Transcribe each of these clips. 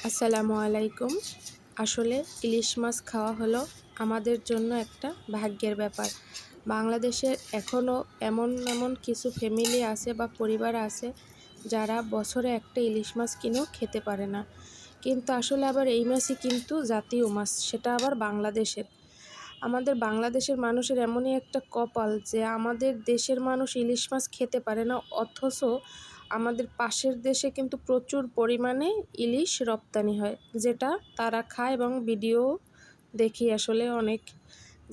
আসসালামু আলাইকুম। আসলে ইলিশ মাছ খাওয়া হলো আমাদের জন্য একটা ভাগ্যের ব্যাপার। বাংলাদেশে এখনও এমন কিছু ফ্যামিলি আছে বা পরিবার আছে যারা বছরে একটা ইলিশ মাছ কিনেও খেতে পারে না। কিন্তু আসলে আবার এই মাছই কিন্তু জাতীয় মাছ, সেটা আবার বাংলাদেশের। আমাদের বাংলাদেশের মানুষের এমনই একটা কপাল যে আমাদের দেশের মানুষ ইলিশ মাছ খেতে পারে না, অথচ আমাদের পাশের দেশে কিন্তু প্রচুর পরিমাণে ইলিশ রপ্তানি হয়, যেটা তারা খায় এবং ভিডিও দেখি আসলে অনেক,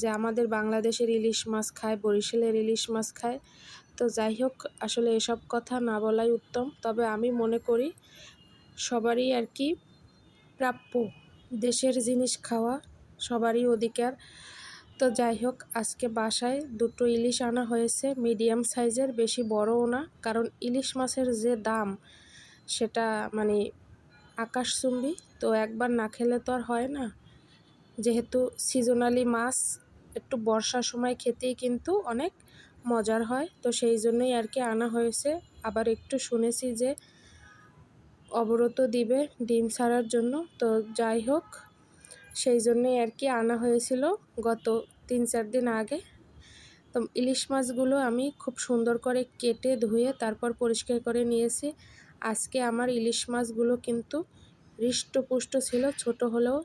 যে আমাদের বাংলাদেশের ইলিশ মাছ খায়, বরিশালের ইলিশ মাছ খায়। তো যাই হোক, আসলে এসব কথা না বলাই উত্তম। তবে আমি মনে করি সবারই আর কি প্রাপ্য দেশের জিনিস খাওয়া, সবারই অধিকার। তো যাই হোক, আজকে বাসায় দুটো ইলিশ আনা হয়েছে, মিডিয়াম সাইজের, বেশি বড়ও না, কারণ ইলিশ মাছের যে দাম সেটা মানে আকাশচুম্বী। তো একবার না খেলে তো আর হয় না, যেহেতু সিজনালি মাছ একটু বর্ষার সময় খেতেই কিন্তু অনেক মজার হয়। তো সেই জন্যই আর কি আনা হয়েছে। আবার একটু শুনেছি যে অবরত দিবে ডিম ছাড়ার জন্য। তো যাই হোক, সেই জন্যই আর কি আনা হয়েছিল গত 3-4 দিন আগে। তো ইলিশ মাছগুলো আমি খুব সুন্দর করে কেটে ধুয়ে তারপর পরিষ্কার করে নিয়েছি। আজকে আমার ইলিশ মাছগুলো কিন্তু হৃষ্টপুষ্ট ছিল, ছোট হলেও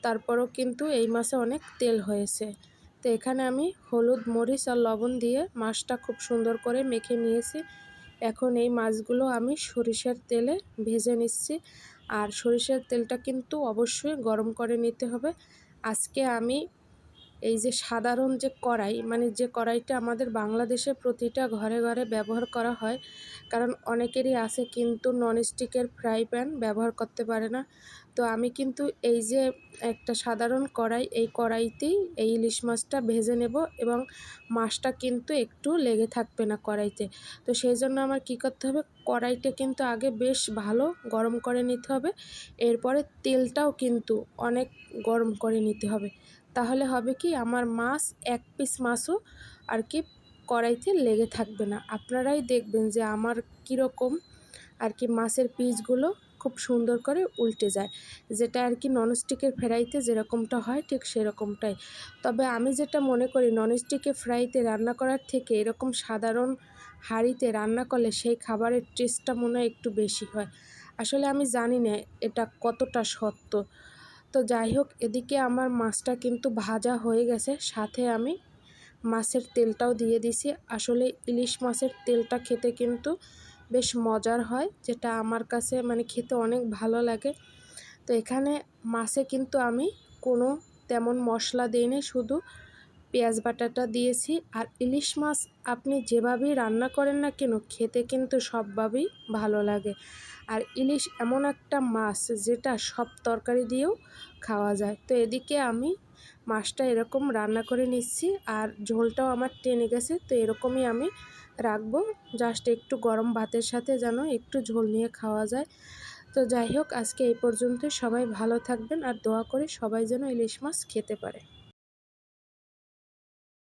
তারপরও কিন্তু এই মাছে অনেক তেল হয়েছে। তো এখানে আমি হলুদ, মরিচ আর লবণ দিয়ে মাছটা খুব সুন্দর করে মেখে নিয়েছি। এখন এই মাছগুলো আমি সরিষার তেলে ভেজে নিচ্ছি, আর সরিষার তেলটা কিন্তু অবশ্যই গরম করে নিতে হবে। আজকে আমি এই যে সাধারণ যে কড়াই, মানে যে কড়াইটা আমাদের বাংলাদেশে প্রতিটা ঘরে ঘরে ব্যবহার করা হয়, কারণ অনেকেরই আছে কিন্তু ননস্টিকের ফ্রাই প্যান ব্যবহার করতে পারে না। তো আমি কিন্তু এই যে একটা সাধারণ কড়াই, এই কড়াইতেই এই ইলিশ মাছটা ভেজে নেব, এবং মাছটা কিন্তু একটু লেগে থাকবে না কড়াইতে। তো সেই জন্য আমার কি করতে হবে, কড়াইটা কিন্তু আগে বেশ ভালো গরম করে নিতে হবে, এরপরে তেলটাও কিন্তু অনেক গরম করে নিতে হবে। তাহলে হবে কি, আমার মাছ এক পিস মাছও আর কি কড়াইতে লেগে থাকবে না। আপনারাই দেখবেন যে আমার কীরকম আর কি মাছের পিসগুলো খুব সুন্দর করে উল্টে যায়, যেটা আর কি ননস্টিকের ফ্রাইতে যেরকমটা হয় ঠিক সেরকমটাই। তবে আমি যেটা মনে করি, ননস্টিকের ফ্রাইতে রান্না করার থেকে এরকম সাধারণ হাঁড়িতে রান্না করলে সেই খাবারের টেস্টটা মনে হয় একটু বেশি হয়। আসলে আমি জানি না এটা কতটা সত্য। তো যাই হোক, এদিকে আমার মাছটা কিন্তু ভাজা হয়ে গেছে, সাথে আমি মাছের তেলটাও দিয়ে দিছি। আসলে ইলিশ মাছের তেলটা খেতে কিন্তু বেশ মজার হয়, যেটা আমার কাছে মানে খেতে অনেক ভালো লাগে। তো এখানে মাছে কিন্তু আমি কোনো তেমন মশলা দিইনি, শুধু পেঁয়াজ বাটাটা দিয়েছি। আর ইলিশ মাছ আপনি যেভাবেই রান্না করেন না কেন, খেতে কিন্তু সবভাবেই ভালো লাগে। আর ইলিশ এমন একটা মাছ যেটা সব তরকারি দিয়েও খাওয়া যায়। তো এদিকে আমি মাছটা এরকম রান্না করে নিচ্ছি, আর ঝোলটাও আমার টেনে গেছে। তো এরকমই আমি রাখবো, জাস্ট একটু গরম ভাতের সাথে যেন একটু ঝোল নিয়ে খাওয়া যায়। তো যাই হোক, আজকে এই পর্যন্তই। সবাই ভালো থাকবেন, আর দোয়া করি সবাই যেন ইলিশ মাছ খেতে পারে।